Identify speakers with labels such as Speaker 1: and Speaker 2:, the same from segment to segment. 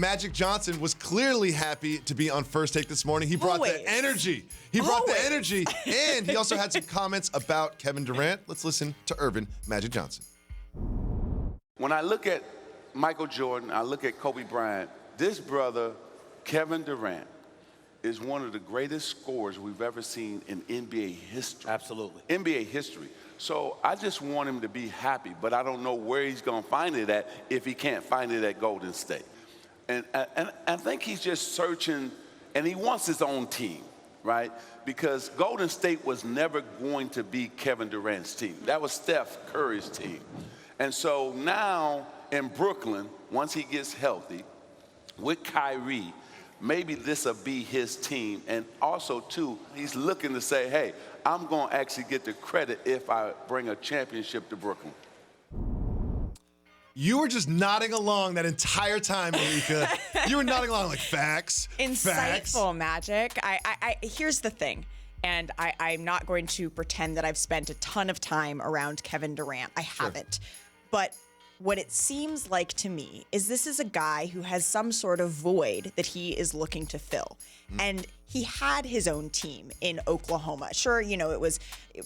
Speaker 1: Magic Johnson was clearly happy to be on First Take this morning. He brought the energy. And he also had some comments about Kevin Durant. Let's listen to Irvin Magic Johnson.
Speaker 2: When I look at Michael Jordan, I look at Kobe Bryant, this brother, Kevin Durant, is one of the greatest scorers we've ever seen in NBA history.
Speaker 3: Absolutely.
Speaker 2: NBA history. So I just want him to be happy, but I don't know where he's going to find it at if he can't find it at Golden State. And I think he's just searching, and he wants his own team, right? Because Golden State was never going to be Kevin Durant's team. That was Steph Curry's team. And so now in Brooklyn, once he gets healthy, with Kyrie, maybe this will be his team. And also, too, he's looking to say, hey, I'm going to actually get the credit if I bring a championship to Brooklyn.
Speaker 1: You were just nodding along that entire time, Malika. You were nodding along like facts.
Speaker 4: Insightful, Magic. Here's the thing, and I'm not going to pretend that I've spent a ton of time around Kevin Durant. I haven't. But what it seems like to me is this is a guy who has some sort of void that he is looking to fill. And he had his own team in Oklahoma. Sure, you know, it was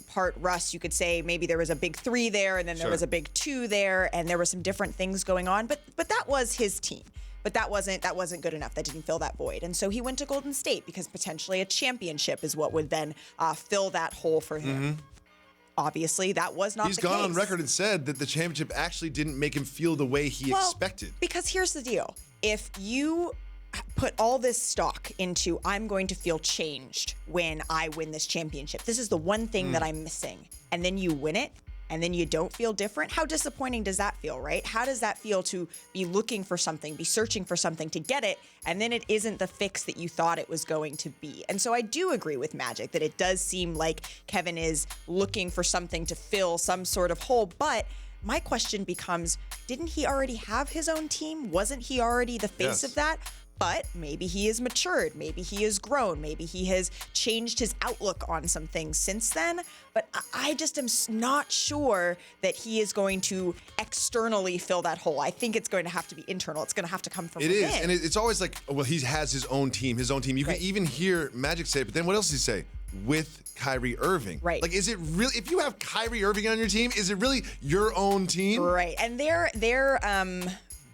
Speaker 4: part Russ. You could say maybe there was a big 3 there, and then there was a big 2 there, and there were some different things going on. But that was his team. But that wasn't good enough. That didn't fill that void. And so he went to Golden State because potentially a championship is what would then fill that hole for him. Obviously, that was not the case.
Speaker 1: He's gone on record and said that the championship actually didn't make him feel the way he expected.
Speaker 4: Because here's the deal. If you put all this stock into, I'm going to feel changed when I win this championship. This is the one thing that I'm missing. And then you win it, and then you don't feel different. How disappointing does that feel, right? How does that feel to be looking for something, be searching for something to get it, and then it isn't the fix that you thought it was going to be? And so I do agree with Magic that it does seem like Kevin is looking for something to fill some sort of hole, but my question becomes, didn't he already have his own team? Wasn't he already the face of that? But maybe he has matured, maybe he has grown, maybe he has changed his outlook on some things since then. But I just am not sure that he is going to externally fill that hole. I think it's going to have to be internal. It's going to have to come from within.
Speaker 1: It is, and it's always like, well, he has his own team. You can even hear Magic say it, but then what else does he say? With Kyrie Irving.
Speaker 4: Right.
Speaker 1: Like, is it really, if you have Kyrie Irving on your team, is it really your own team?
Speaker 4: Right, and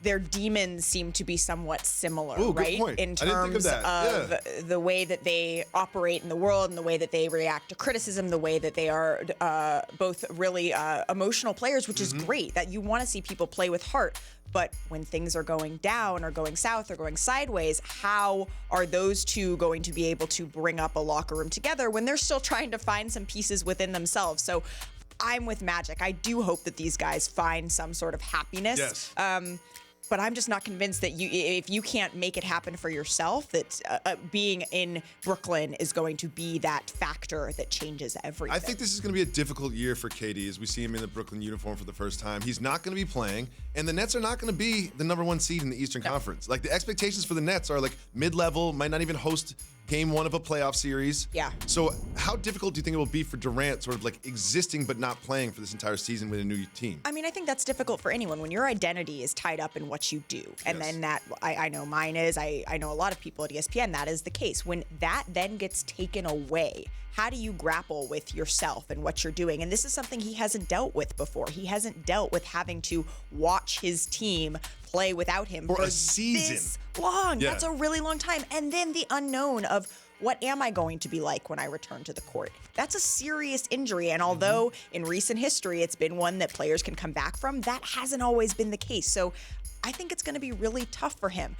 Speaker 4: their demons seem to be somewhat similar, right?
Speaker 1: Good point.
Speaker 4: In terms of the way that they operate in the world and the way that they react to criticism, the way that they are both really emotional players, which is great, that you want to see people play with heart. But when things are going down or going south or going sideways, how are those two going to be able to bring up a locker room together when they're still trying to find some pieces within themselves? So I'm with Magic. I do hope that these guys find some sort of happiness.
Speaker 1: Yes.
Speaker 4: But I'm just not convinced that if you can't make it happen for yourself, that being in Brooklyn is going to be that factor that changes everything.
Speaker 1: I think this is going to be a difficult year for KD as we see him in the Brooklyn uniform for the first time. He's not going to be playing, and the Nets are not going to be the #1 seed in the Eastern Conference. Like, the expectations for the Nets are like mid-level, might not even host game 1 of a playoff series.
Speaker 4: Yeah.
Speaker 1: So how difficult do you think it will be for Durant sort of like existing but not playing for this entire season with a new team?
Speaker 4: I mean, I think that's difficult for anyone when your identity is tied up in what you do. And then that, I know mine is, I know a lot of people at ESPN, that is the case. When that then gets taken away, how do you grapple with yourself and what you're doing? And this is something he hasn't dealt with before. He hasn't dealt with having to watch his team play without him
Speaker 1: for a season.
Speaker 4: This long. Yeah. That's a really long time. And then the unknown of, what am I going to be like when I return to the court? That's a serious injury. And although in recent history it's been one that players can come back from, that hasn't always been the case. So I think it's going to be really tough for him.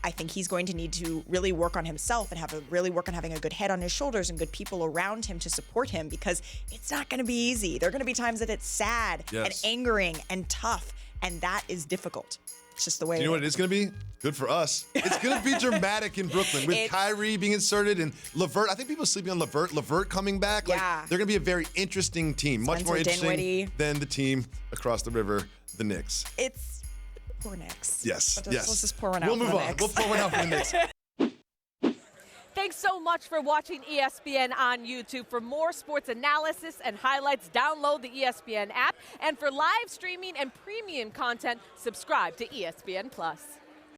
Speaker 4: I think he's going to need to really work on himself and really work on having a good head on his shoulders and good people around him to support him, because it's not going to be easy. There are going to be times that it's sad and angering and tough, and that is difficult. It's just the way.
Speaker 1: Do you know what it is going to be? Good for us. It's going to be dramatic in Brooklyn with Kyrie being inserted and LeVert. I think people are sleeping on LeVert. LeVert coming back.
Speaker 4: Yeah.
Speaker 1: Like, they're going to be a very interesting team. Much more interesting than the team across the river, the Knicks.
Speaker 4: It's poor Knicks.
Speaker 1: Yes.
Speaker 4: Let's just pour one out.
Speaker 1: We'll move on. We'll pour one out for the Knicks.
Speaker 5: Thanks so much for watching ESPN on YouTube. For more sports analysis and highlights, download the ESPN app. And for live streaming and premium content, subscribe to ESPN+.